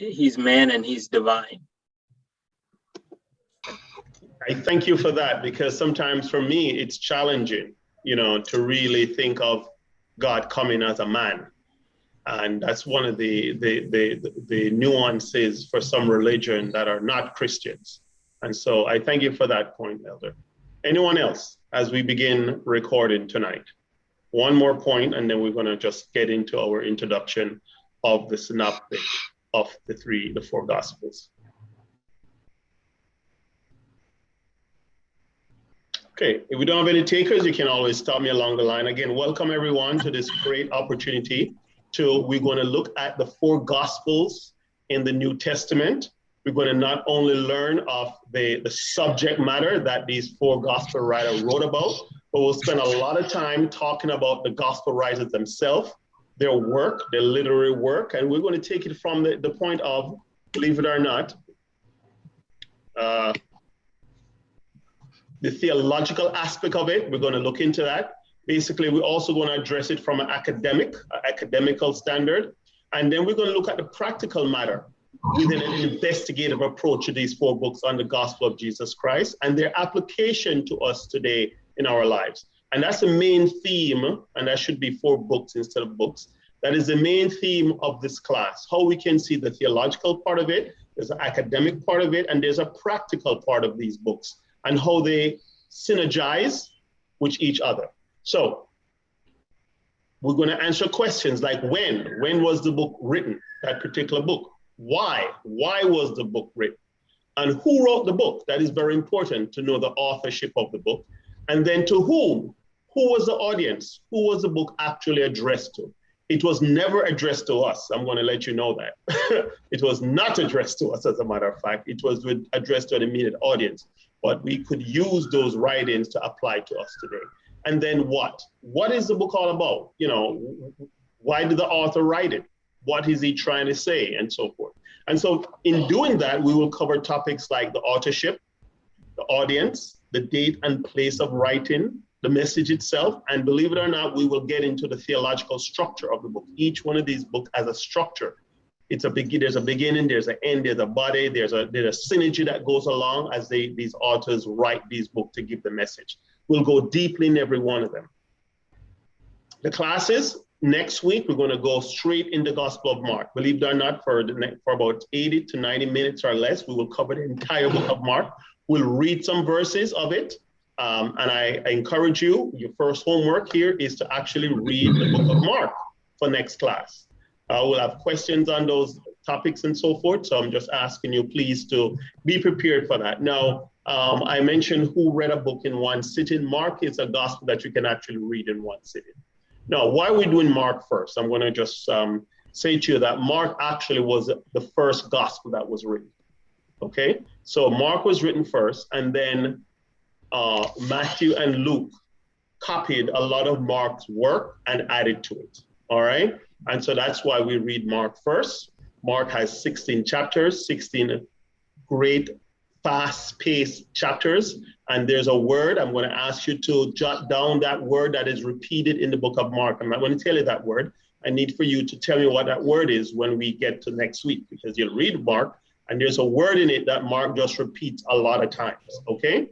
he's man and he's divine. I thank you for that, because sometimes for me it's challenging, to really think of God coming as a man. And that's one of the nuances for some religion that are not Christians. And so I thank you for that point, Elder. Anyone else as we begin recording tonight? One more point, and then we're going to just get into our introduction of the synoptic of the four Gospels. Okay, if we don't have any takers, you can always stop me along the line. Again, welcome everyone to this great opportunity. We're going to look at the four Gospels in the New Testament. We're going to not only learn of the subject matter that these four Gospel writers wrote about, but we'll spend a lot of time talking about the Gospel writers themselves, their work, their literary work, and we're going to take it from the point of, believe it or not, the theological aspect of it. We're going to look into that. Basically, we're also going to address it from an academical standard. And then we're going to look at the practical matter within an investigative approach to these four books on the gospel of Jesus Christ and their application to us today in our lives. And that's the main theme, and that should be four books instead of books. That is the main theme of this class, how we can see the theological part of it, there's an academic part of it, and there's a practical part of these books, and how they synergize with each other. So we're going to answer questions like when was the book written, that particular book? Why was the book written? And who wrote the book? That is very important to know the authorship of the book. And then to whom? Who was the audience? Who was the book actually addressed to? It was never addressed to us. I'm going to let you know that. It was not addressed to us, as a matter of fact. It was addressed to an immediate audience. But we could use those writings to apply to us today. And then what? What is the book all about? Why did the author write it? What is he trying to say, and so forth. And so in doing that, we will cover topics like the authorship, the audience, the date and place of writing, the message itself, and believe it or not, we will get into the theological structure of the book. Each one of these books has a structure. There's a beginning, there's an end, there's a body, there's a synergy that goes along as these authors write these books to give the message. We'll go deeply in every one of them. The classes, next week, we're going to go straight in the Gospel of Mark. Believe it or not, for about 80 to 90 minutes or less, we will cover the entire book of Mark. We'll read some verses of it. And I encourage you, your first homework here is to actually read the book of Mark for next class. We'll have questions on those topics and so forth. So I'm just asking you, please, to be prepared for that. Now, I mentioned who read a book in one sitting. Mark is a gospel that you can actually read in one sitting. Now, why are we doing Mark first? I'm going to just say to you that Mark actually was the first gospel that was written. Okay, so Mark was written first, and then Matthew and Luke copied a lot of Mark's work and added to it. All right, and so that's why we read Mark first. Mark has 16 chapters, 16 great fast-paced chapters, and there's a word. I'm going to ask you to jot down that word that is repeated in the book of Mark. I'm not going to tell you that word. I need for you to tell me what that word is when we get to next week, because you'll read Mark, and there's a word in it that Mark just repeats a lot of times, okay?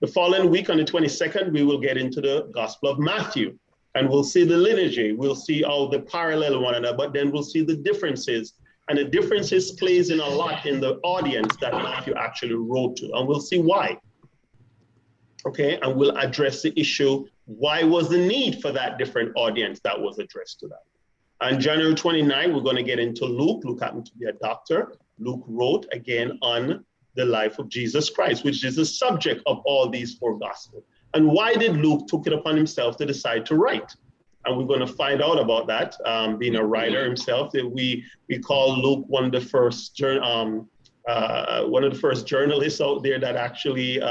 The following week, on the 22nd, we will get into the Gospel of Matthew, and we'll see the lineage. We'll see how they parallel one another, but then we'll see the differences. And the differences plays in a lot in the audience that Matthew actually wrote to, and we'll see why. Okay, and we'll address the issue, why was the need for that different audience that was addressed to that? On January 29, we're going to get into Luke. Luke happened to be a doctor. Luke wrote again on the life of Jesus Christ, which is the subject of all these four gospels. And why did Luke took it upon himself to decide to write? And we're going to find out about that, being a writer himself. That we call Luke one of the first journalists out there that actually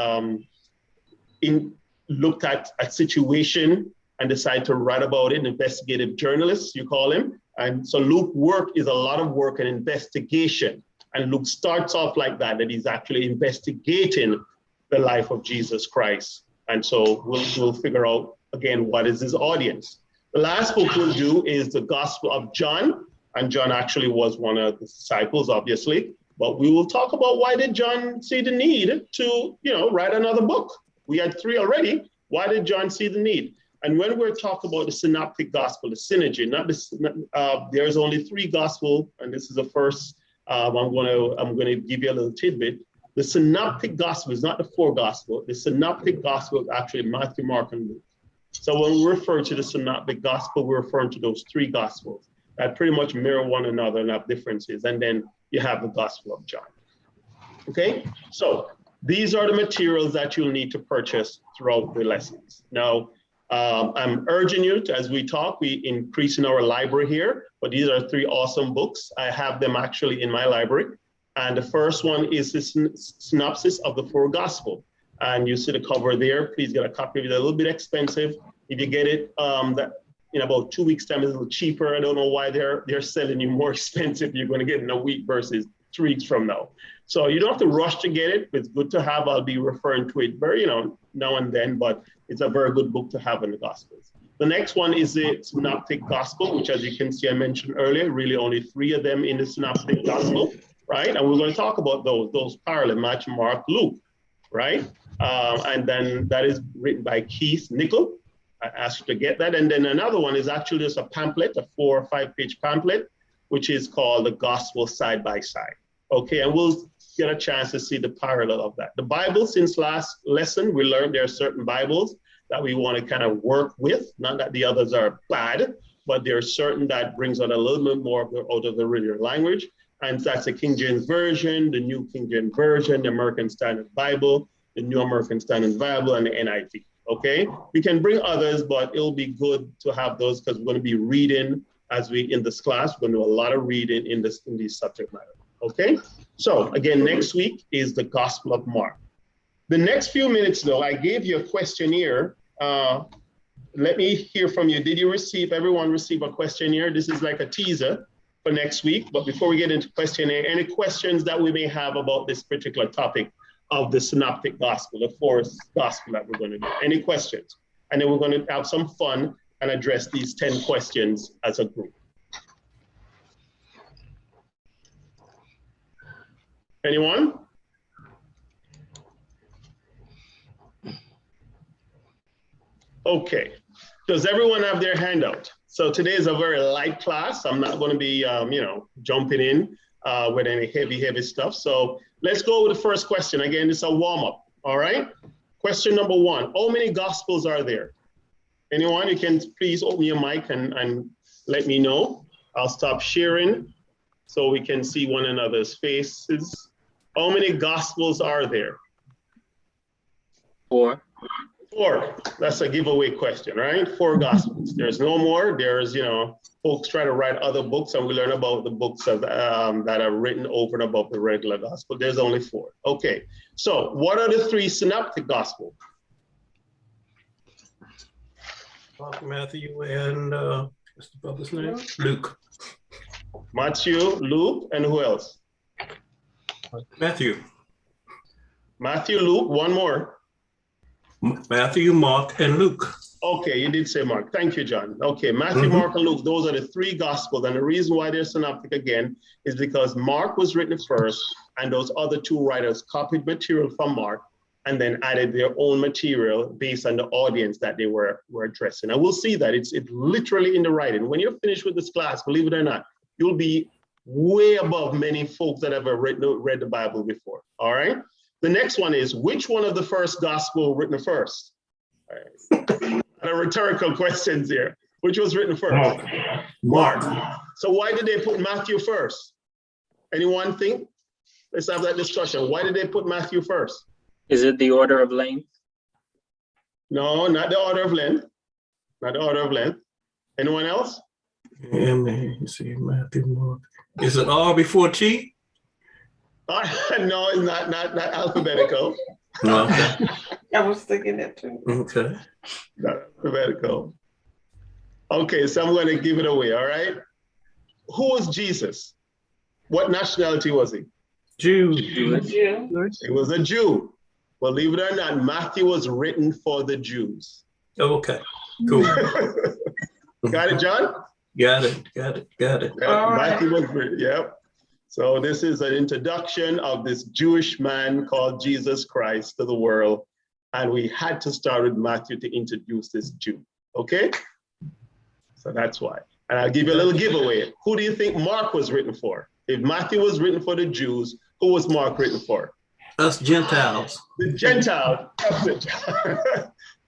looked at a situation and decided to write about it. An investigative journalist, you call him. And so Luke's work is a lot of work and investigation. And Luke starts off like that he's actually investigating the life of Jesus Christ. And so we'll figure out, again, what is his audience. The last book we'll do is the Gospel of John. And John actually was one of the disciples, obviously. But we will talk about why did John see the need to, write another book? We had 3 already. Why did John see the need? And when we're talking about the Synoptic Gospel, the synergy, there's only 3 gospel, and this is the first. I'm going to give you a little tidbit. The Synoptic Gospel is not the 4 gospel. The Synoptic Gospel is actually Matthew, Mark, and Luke. So when we refer to the Synoptic Gospel, we're referring to those 3 gospels that pretty much mirror one another and have differences. And then you have the Gospel of John. Okay, so these are the materials that you'll need to purchase throughout the lessons. Now, I'm urging you to, as we talk, we increase in our library here, but these are 3 awesome books. I have them actually in my library. And the first one is the synopsis of the 4 gospel. And you see the cover there. Please get a copy of it. It's a little bit expensive. If you get it in about 2 weeks' time, it's a little cheaper. I don't know why they're selling you more expensive. You're going to get in a week versus 3 weeks from now. So you don't have to rush to get it. It's good to have. I'll be referring to it very, now and then, but it's a very good book to have in the Gospels. The next one is the Synoptic Gospel, which, as you can see, I mentioned earlier, really only 3 of them in the Synoptic Gospel, right? And we're going to talk about those parallel, Matthew, Mark, Luke, right? And then that is written by Keith Nicol. I asked you to get that. And then another one is actually just a pamphlet, a 4 or 5 page pamphlet, which is called the Gospel Side by Side. Okay, and we'll get a chance to see the parallel of that. The Bible, since last lesson, we learned there are certain Bibles that we want to kind of work with. Not that the others are bad, but there are certain that brings out a little bit more out of the original language. And that's the King James Version, the New King James Version, the American Standard Bible, the New American Standard Bible, and the NIV. Okay, we can bring others, but it'll be good to have those because we're going to be reading in this class. We're going to do a lot of reading in these subject matter. Okay, so again, next week is the Gospel of Mark. The next few minutes, though, I gave you a questionnaire. Let me hear from you. Did everyone receive a questionnaire? This is like a teaser for next week. But before we get into questionnaire, any questions that we may have about this particular topic of the Synoptic Gospel, the 4th Gospel that we're going to do? Any questions? And then we're going to have some fun and address these 10 questions as a group. Anyone? Okay. Does everyone have their handout? So today is a very light class. I'm not going to be, jumping in with any heavy stuff. So let's go with the first question. Again, it's a warm-up. All right. Question number 1. How many Gospels are there? Anyone? You can please open your mic and let me know. I'll stop sharing so we can see one another's faces. How many Gospels are there? 4. 4. That's a giveaway question, right? 4 Gospels. There's no more. There's, folks try to write other books, and we learn about the books that are written over and above the regular Gospel. There's only 4. Okay. So what are the 3 Synoptic Gospels? Matthew and what's the brother's name? Luke. Matthew, Luke, and who else? Matthew, Luke, one more. Matthew, Mark, and Luke. Okay, you did say Mark. Thank you, John. Okay, Matthew, Mark, and Luke, those are the 3 Gospels. And the reason why they're synoptic again is because Mark was written first, and those other 2 writers copied material from Mark and then added their own material based on the audience that they were addressing. And we'll see that it's literally in the writing. When you're finished with this class, believe it or not, you'll be way above many folks that have read the Bible before. All right. The next one is, which one of the first gospel written first? All right. A rhetorical questions here. Which was written first? Mark. So why did they put Matthew first? Anyone think? Let's have that discussion. Why did they put Matthew first? Is it the order of length? No, not the order of length. Not the order of length. Anyone else? Yeah, man. You see, Matthew, Mark. Is it R before T? No, it's not alphabetical. No. Okay. I was thinking that too. Okay. Not alphabetical. Okay, so I'm going to give it away, all right? Who was Jesus? What nationality was he? Jew. He was a Jew. Believe it or not, Matthew was written for the Jews. Okay, cool. Got it, John? Got it. Yeah, Matthew was written, yep. So this is an introduction of this Jewish man called Jesus Christ to the world. And we had to start with Matthew to introduce this Jew, okay? So that's why. And I'll give you a little giveaway. Who do you think Mark was written for? If Matthew was written for the Jews, who was Mark written for? Us Gentiles. The Gentile.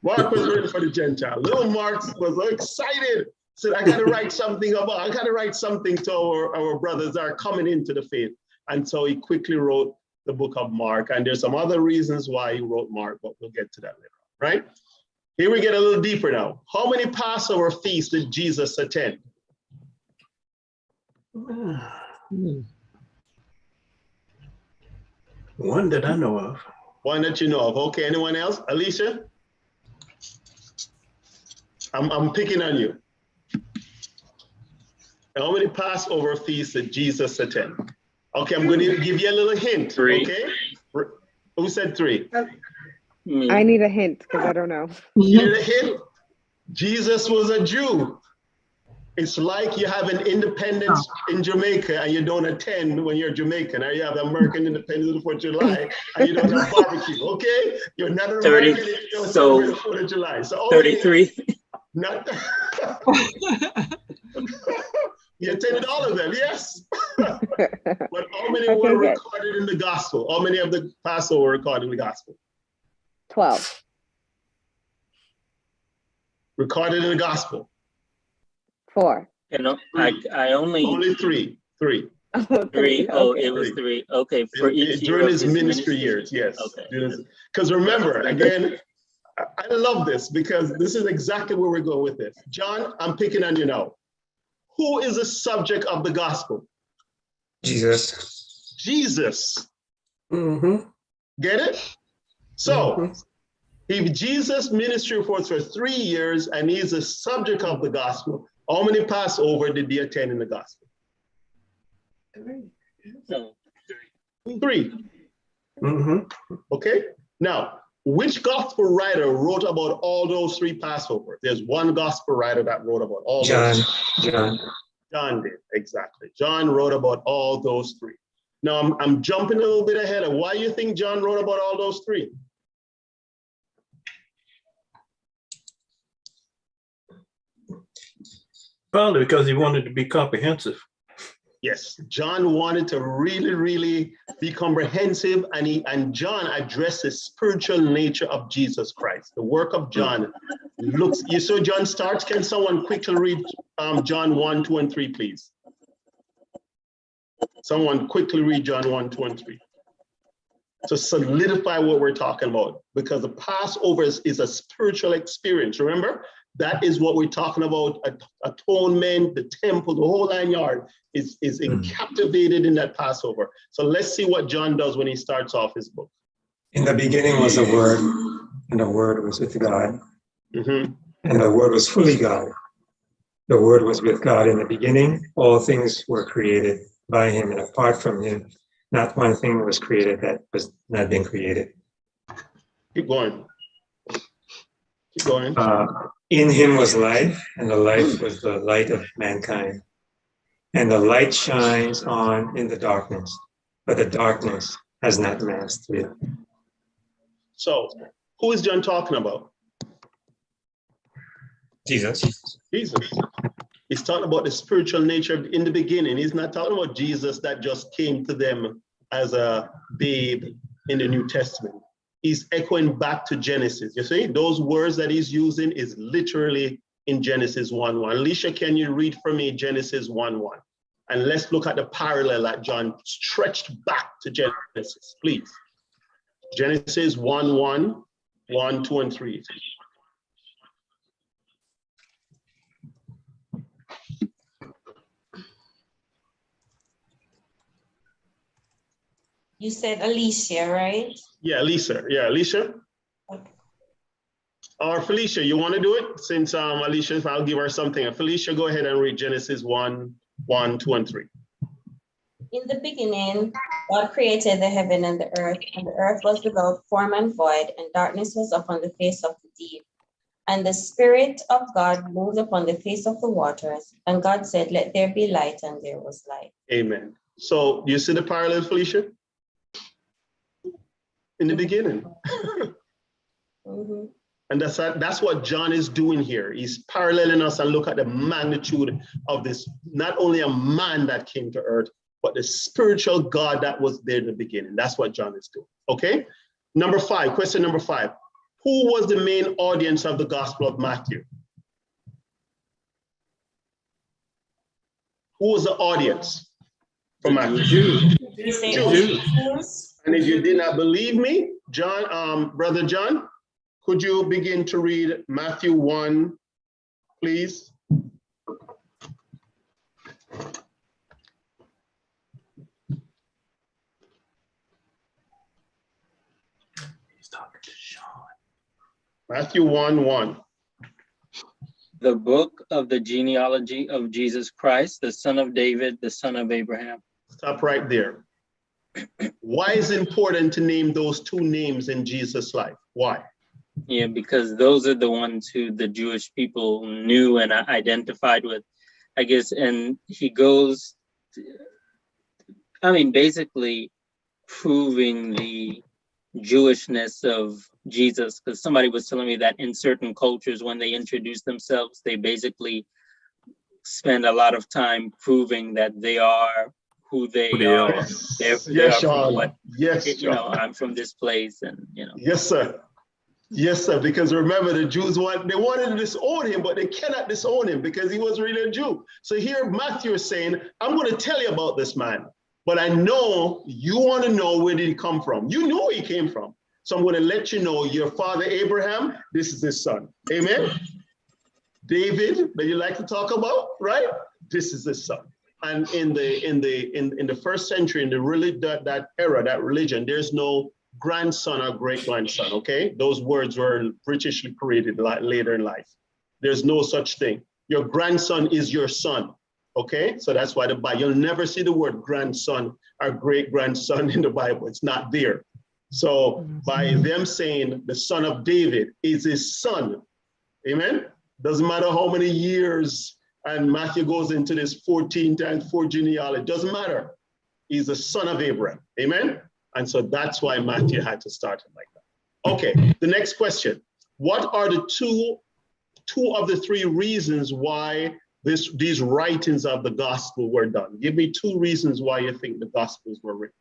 Mark was written for the Gentile. Little Mark was so excited. Said, I got to write something to our brothers that are coming into the faith. And so he quickly wrote the book of Mark. And there's some other reasons why he wrote Mark, but we'll get to that later on, right? Here we get a little deeper now. How many Passover feasts did Jesus attend? One that I know of. One that you know of. Okay, anyone else? Alicia? I'm picking on you. How many Passover feasts did Jesus attend? Okay, I'm going to give you a little hint. 3. Okay? Who said 3? Me. I need a hint because I don't know. You need a hint? Jesus was a Jew. It's like you have an independence in Jamaica and you don't attend when you're Jamaican, or you have American Independence for July and you don't have barbecue, okay? You're not an 30, American if you don't so celebrate the 4th of July. So 33. Not you attended all of them, yes. But how many were recorded in the gospel? How many of the Passover were recorded in the gospel? 12. Recorded in the gospel. 4. You know, I only 3. 3. 3. Oh, Okay. it was 3. Okay, for each year During of his ministry years, yes. Okay. Because remember, again, I love this because this is exactly where we're going with this. John, I'm picking on you now. Who is the subject of the gospel? Jesus. Jesus. Mm-hmm. Get it? So, if Jesus' ministry was for 3 years and he's the subject of the gospel, how many Passover did he attend in the gospel? 3. Mm-hmm. Okay? Now, which gospel writer wrote about all those 3 Passover? There's one gospel writer that wrote about all those. John did, exactly. John wrote about all those 3. Now, I'm jumping a little bit ahead of why you think John wrote about all those 3? Probably because he wanted to be comprehensive. Yes, John wanted to really be comprehensive, and John addressed the spiritual nature of Jesus Christ. The work of John looks, you saw John starts. Can someone quickly read John 1, 2, and 3, please? Someone quickly read John 1, 2, and 3. To solidify what we're talking about, because the Passover is a spiritual experience. Remember, that is what we're talking about. Atonement, the temple, the whole 9 yards is encapsulated in that Passover. So let's see what John does when he starts off his book. In the beginning was the Word, and the Word was with God, Mm-hmm. and the Word was fully God. The Word was with God in the beginning. All things were created by him, and apart from him, not one thing was created that was not been created. Keep going. Keep going. In him was life, and the life was the light of mankind. And the light shines on in the darkness, but the darkness has not mastered it. So, who is John talking about? Jesus. Jesus. He's talking about the spiritual nature in the beginning. He's not talking about Jesus that just came to them as a babe in the New Testament. He's echoing back to Genesis. You see, those words that he's using is literally in Genesis 1:1. Alicia, can you read for me Genesis 1:1? And let's look at the parallel that John stretched back to Genesis, please. Genesis 1:1, 1, 2, and 3. You said Alicia, right? Yeah, Lisa. Yeah, Alicia. Okay. Or Felicia, you want to do it? Since Alicia, I'll give her something. Felicia, go ahead and read Genesis 1, 2, and 3. In the beginning, God created the heaven and the earth was without form and void, and darkness was upon the face of the deep. And the Spirit of God moved upon the face of the waters. And God said, let there be light, and there was light. Amen. So you see the parallel, Felicia? In the beginning. Mhm. And that's what John is doing here. He's paralleling us and look at the magnitude of this, not only a man that came to earth, but the spiritual God that was there in the beginning. That's what John is doing. Okay? Number 5, question number 5. Who was the main audience of the Gospel of Matthew? Who was the audience for Matthew? Jews. He said, Jews. Jews. And if you did not believe me, John, Brother John, could you begin to read Matthew 1, please? He's talking to Sean. Matthew 1:1. The book of the genealogy of Jesus Christ, the son of David, the son of Abraham. Stop right there. Why is it important to name those two names in Jesus' life? Why? Yeah, because those are the ones who the Jewish people knew and identified with, I guess. And he goes, basically proving the Jewishness of Jesus, because somebody was telling me that in certain cultures, when they introduce themselves, they basically spend a lot of time proving that they are who they are. Yes, They are from Sean. what, Yes, Sean. I'm from this place, and Yes, sir. Yes, sir. Because remember, the Jews wanted to disown him, but they cannot disown him because he was really a Jew. So here Matthew is saying, I'm going to tell you about this man, but I know you want to know where did he come from. You know where he came from. So I'm going to let you know your father Abraham, this is his son. Amen. David, that you like to talk about, right? This is his son. And in the first century, in that era, that religion, there's no grandson or great-grandson, okay? Those words were Britishly created later in life. There's no such thing. Your grandson is your son, okay? So that's why the Bible, you'll never see the word grandson or great-grandson in the Bible. It's not there. So by them saying the son of David is his son, amen? Doesn't matter how many years, and Matthew goes into this 14 times 4 genealogy, doesn't matter. He's the son of Abraham, amen? And so that's why Matthew had to start it like that. Okay, the next question. What are the two of the 3 reasons why these writings of the gospel were done? Give me 2 reasons why you think the gospels were written.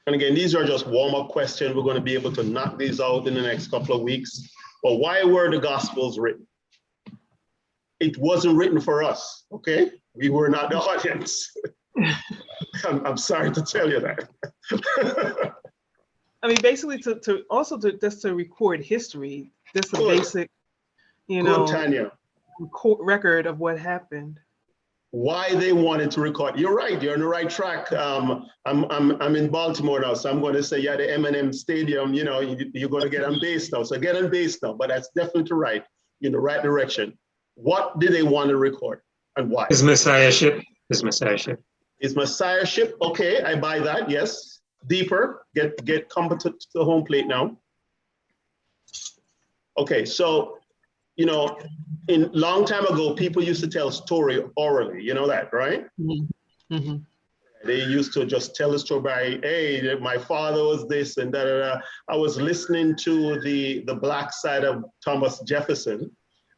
And again, these are just warm-up questions. We're going to be able to knock these out in the next couple of weeks. But why were the gospels written? It wasn't written for us, okay? We were not the audience. I'm sorry to tell you that. Basically to record history, just a basic, Good, Tanya. record of what happened. Why they wanted to record. You're right. You're on the right track. I'm in Baltimore now, so I'm going to say, yeah, the M&M Stadium. You're going to get on base now. So get on base now. But that's definitely right. In the right direction. What did they want to record, and why? His messiahship. His messiahship. His messiahship. Okay, I buy that. Yes. Deeper. Get competent to the home plate now. Okay, so in long time ago, people used to tell story orally. You know that, right? Mm-hmm. Mm-hmm. They used to just tell a story by, hey, my father was this and da da da. I was listening to the black side of Thomas Jefferson,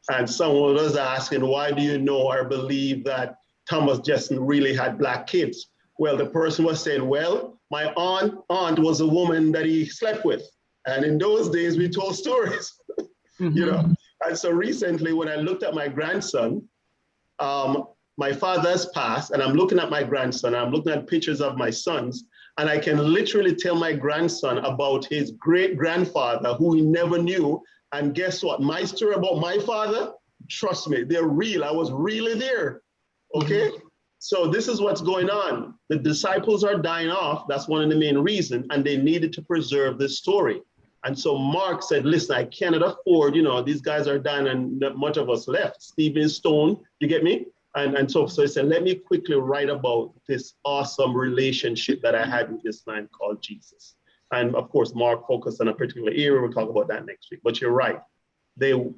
and someone was asking, why do you know or believe that Thomas Jefferson really had black kids? Well, the person was saying, well, my aunt was a woman that he slept with. And in those days, we told stories, Mm-hmm. And so recently, when I looked at my grandson, my father's passed, and I'm looking at my grandson, I'm looking at pictures of my sons, and I can literally tell my grandson about his great-grandfather who he never knew. And guess what? My story about my father, trust me, they're real. I was really there, okay? Mm-hmm. So this is what's going on. The disciples are dying off. That's one of the main reasons, and they needed to preserve this story. And so Mark said, listen, I cannot afford, these guys are dying and not much of us left. Stephen Stone, you get me? And so he said, let me quickly write about this awesome relationship that I had with this man called Jesus. And of course, Mark focused on a particular area. We'll talk about that next week. But you're right. The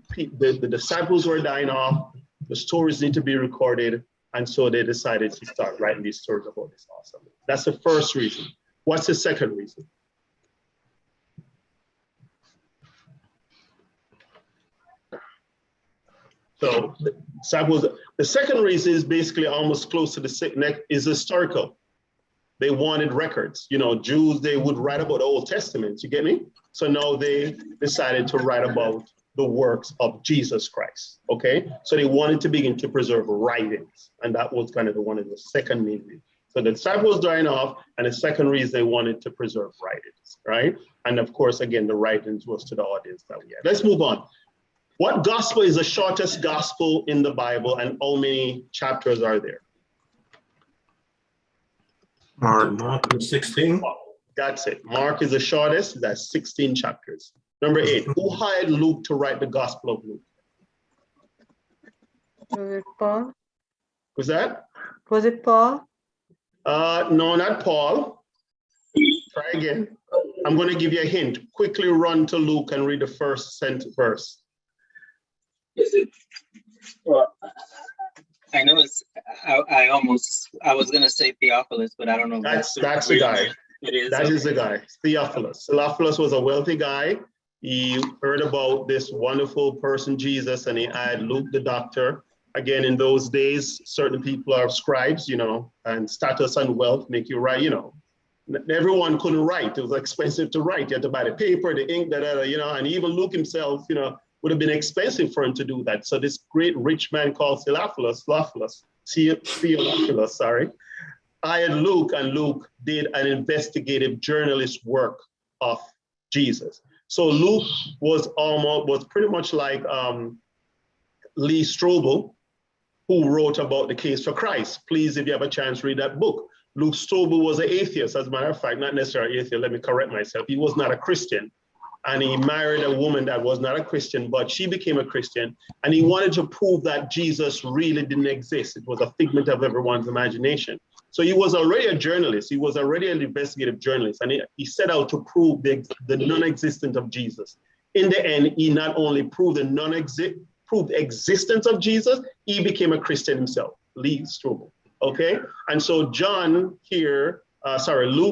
disciples were dying off. The stories need to be recorded. And so they decided to start writing these stories about this awesome. That's the first reason. What's the second reason? So the second reason is basically almost close to the next, is historical. They wanted records. You know, Jews, they would write about the Old Testament, you get me? So now they decided to write about the works of Jesus Christ, okay? So they wanted to begin to preserve writings, and that was kind of one of the second main reasons. So the disciples dying off, and the second reason they wanted to preserve writings, right? And of course, again, the writings was to the audience that we had. Let's move on. What gospel is the shortest gospel in the Bible, and how many chapters are there? Mark 16. That's it. Mark is the shortest. That's 16 chapters. Number 8. Who hired Luke to write the Gospel of Luke? Was it Paul? Was that? Was it Paul? No, not Paul. Try again. I'm going to give you a hint. Quickly run to Luke and read the first verse. Is it? Well, I know it's. I was gonna say Theophilus, but I don't know. That's the guy. It is. That is the guy. Theophilus. Theophilus was a wealthy guy. He heard about this wonderful person, Jesus, and he hired Luke the doctor. Again, in those days, certain people are scribes, you know, and status and wealth make you write, you know. Everyone couldn't write. It was expensive to write. You had to buy the paper, the ink, you know, and even Luke himself, you know, would have been expensive for him to do that. So this great rich man called Theophilus, hired Luke, and Luke did an investigative journalist work of Jesus. So Luke was pretty much like Lee Strobel, who wrote about the case for Christ. Please, if you have a chance, read that book. Luke Strobel was an atheist, as a matter of fact, not necessarily atheist, let me correct myself. He was not a Christian. And he married a woman that was not a Christian, but she became a Christian. And he wanted to prove that Jesus really didn't exist. It was a figment of everyone's imagination. So he was already a journalist. He was already an investigative journalist. And he set out to prove the non-existence of Jesus. In the end, he not only proved the existence of Jesus, he became a Christian himself, Lee Strobel, okay? And so Luke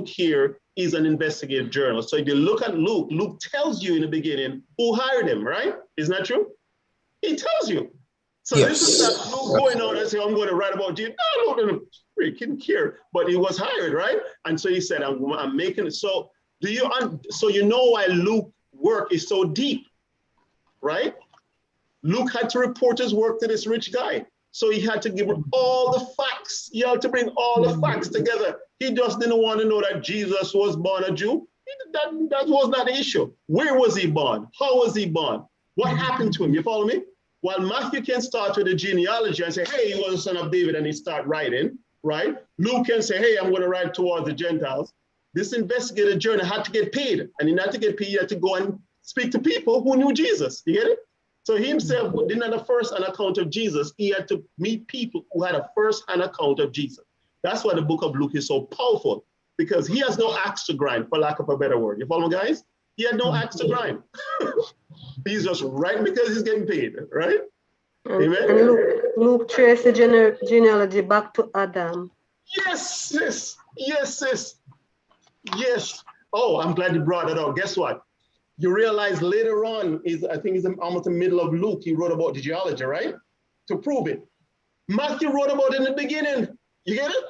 here is an investigative journalist. So if you look at Luke, Luke tells you in the beginning who hired him, right? Isn't that true? He tells you. So yes. This is not Luke going out and saying, I'm going to write about you. No, he didn't care, but he was hired, right? And so he said, I'm making it. So you know why Luke's work is so deep, right? Luke had to report his work to this rich guy. So he had to give him all the facts. He had to bring all the facts together. He just didn't want to know that Jesus was born a Jew. That was not the issue. Where was he born? How was he born? What happened to him? You follow me? While Matthew can start with the genealogy and say, hey, he was a son of David, and he start writing, right? Luke can say, hey, I'm going to write towards the Gentiles. This investigative journal had to get paid. And in order to get paid, he had to go and speak to people who knew Jesus. You get it? So he himself didn't have a first-hand account of Jesus. He had to meet people who had a first-hand account of Jesus. That's why the book of Luke is so powerful, because he has no axe to grind, for lack of a better word. You follow me, guys? He had no axe to grind. He's just writing because he's getting paid, right? Amen? And Luke traced the genealogy back to Adam. Yes, sis. Yes, sis. Yes. Oh, I'm glad you brought that up. Guess what? You realize later on, I think it's almost the middle of Luke, he wrote about the genealogy, right? To prove it. Matthew wrote about it in the beginning. You get it?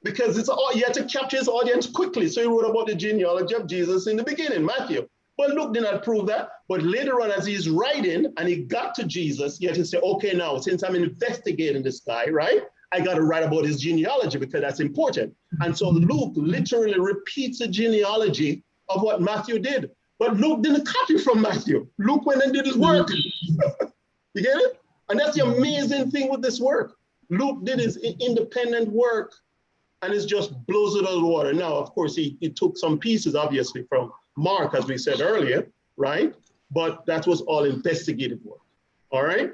Because you had to capture his audience quickly. So he wrote about the genealogy of Jesus in the beginning, Matthew. But Luke did not prove that. But later on, as he's writing and he got to Jesus, he had to say, okay, now, since I'm investigating this guy, right? I got to write about his genealogy because that's important. And so Luke literally repeats the genealogy of what Matthew did. But Luke didn't copy from Matthew. Luke went and did his work. You get it? And that's the amazing thing with this work. Luke did his independent work, and it just blows it out of the water. Now, of course, he took some pieces, obviously, from Mark, as we said earlier, right? But that was all investigative work, all right?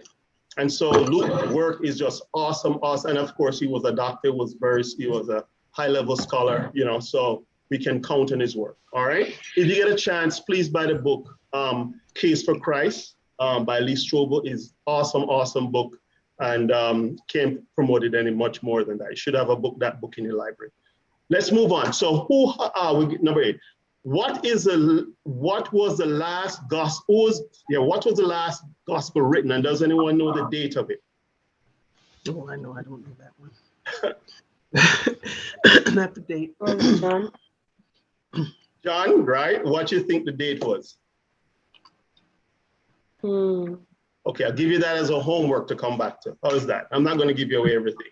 And so Luke's work is just awesome. And of course, he was a doctor, he was a high-level scholar, you know, so we can count on his word. All right. If you get a chance, please buy the book, Case for Christ by Lee Strobel. Is awesome book, and can't promote it any much more than that. You should have that book in your library. Let's move on. So who are we? Number 8. What was the last gospel written? And does anyone know the date of it? Oh, I know. I don't know that one. Not the date. John. John, right? What do you think the date was? Okay, I'll give you that as a homework to come back to. How is that? I'm not going to give you away everything.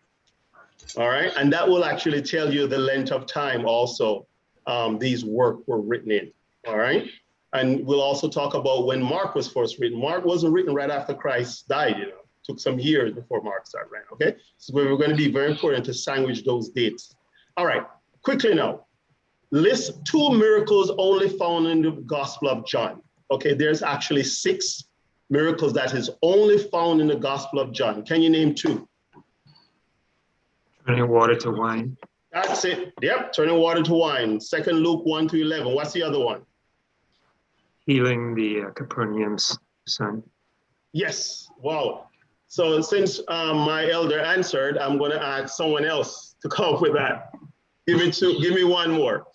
All right, and that will actually tell you the length of time also these works were written in. All right, and we'll also talk about when Mark was first written. Mark wasn't written right after Christ died, you know. Took some years before Mark started writing, okay? So we're going to be very important to sandwich those dates. All right, quickly now. List 2 miracles only found in the Gospel of John. Okay, there's actually 6 miracles that is only found in the Gospel of John. Can you name 2? Turning water to wine. That's it. Yep, turning water to wine. 2 Luke 1-11. What's the other one? Healing the Capernaum's son. Yes. Wow. So since my elder answered, I'm going to ask someone else to come up with that. Give me one more.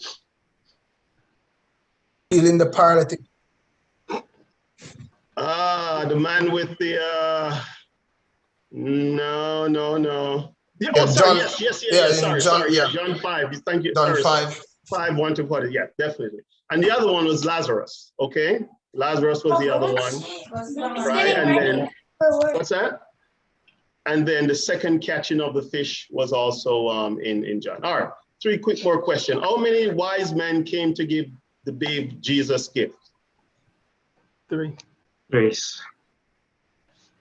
Healing the paralytic. The man with the no. Yeah, Yeah, oh, sorry, John, yes. Sorry. Yeah. John 5. Thank you. John Sorry, 5. 5, 1-40. Yeah, definitely. And the other one was Lazarus. Okay, Lazarus was the other one, right? And then what's that? And then the second catching of the fish was also in John. All right, 3 quick more questions. How many wise men came to give the babe Jesus gift? 3. Grace.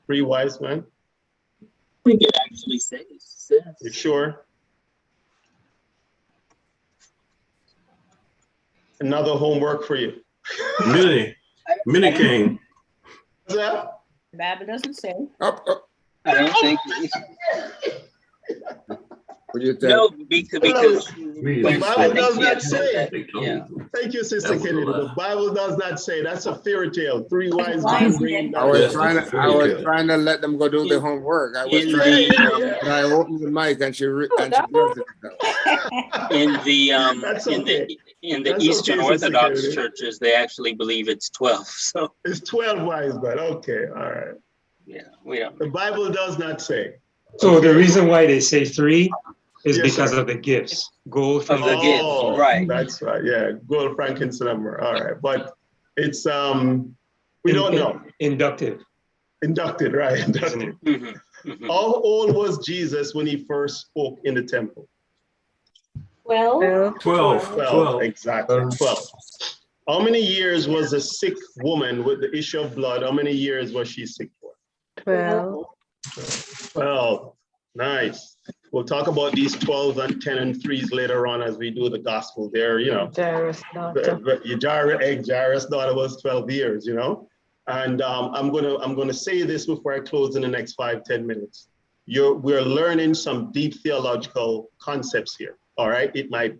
3 wise men. I think it actually says. You sure? Another homework for you. Many came. What's that? The Bible doesn't say. I don't think. What do you think? No, because The Bible does not say. Yeah. Thank you, Sister Kennedy. The Bible does not say. That's a fairy tale. 3 wise Wise men men. bring I was down. trying to let them go do the homework. I was In trying the- and I opened the mic and she built it. In the That's in okay. the That's Eastern okay, Sister Orthodox Kennedy. churches, they actually believe it's 12. So It's 12 wise men. Okay, all right. yeah, we don't. The Bible does not say. So the reason why they say 3 is Yes, because sir. of the gifts. Gold, Of the frankincense. gifts, right. That's right. Yeah, gold, frankincense, number. All right, but it's we don't know. Inductive, Inducted, right? isn't it? How old was Jesus when he first spoke in the temple? 12. 12. Exactly. 12. How many years was a sick woman with the issue of blood? How many years was she sick for? 12. 12. Nice. We'll talk about these 12 and 10 and 3s later on as we do the gospel. There, you know, Jairus' daughter. Jairus' daughter was 12 years, you know. And I'm gonna say this before I close in the next 5-10 minutes. We're learning some deep theological concepts here. All right, it might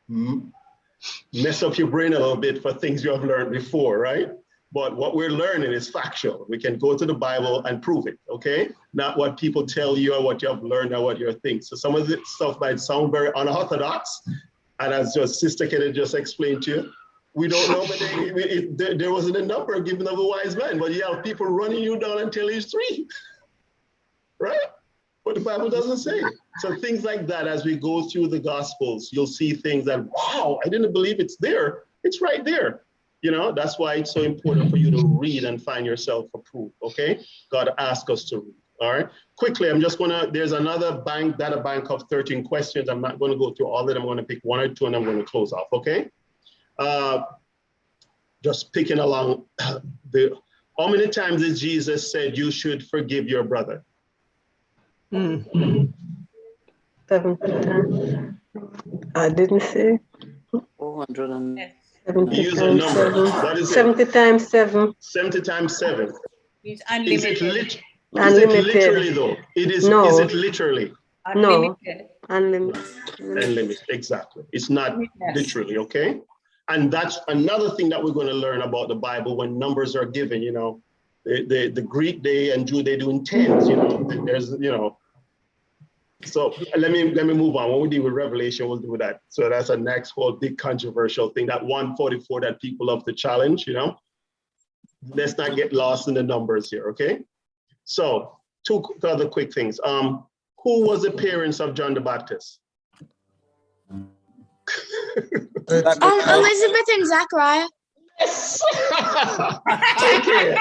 mess up your brain a little bit for things you have learned before, right? But what we're learning is factual. We can go to the Bible and prove it, okay? Not what people tell you or what you have learned or what you think. So some of the stuff might sound very unorthodox. And as your sister Kennedy just explained to you, we don't know, but there wasn't a number given of the wise men, but you have people running you down until he's 3, right? But the Bible doesn't say. So things like that, as we go through the Gospels, you'll see things that, wow, I didn't believe it's there. It's right there. You know, that's why it's so important for you to read and find yourself a proof, okay? God asked us to read, all right? Quickly, there's another data bank of 13 questions. I'm not gonna go through all of them. I'm gonna pick 1 or 2 and I'm gonna close off, okay? Just picking along how many times did Jesus said you should forgive your brother? 70 times. I didn't say. 400 and... 70 Use a times number. 7. What is it? 70 times 7. 70 times 7. It's Is unlimited. it literally Unlimited. though? Is No. it literally? No. Unlimited. And limits. And limits, exactly. It's not literally, okay? And that's another thing that we're going to learn about the Bible when numbers are given, you know. The Greek they and Jew they do in tens, you know. There's, you know. So let me move on. When we deal with Revelation, we'll do that. So that's a next whole big controversial thing. That 144 that people love to challenge, you know. Let's not get lost in the numbers here, okay? So two other quick things. Who was the parents of John the Baptist? Elizabeth and Zachariah. Yes. Take care.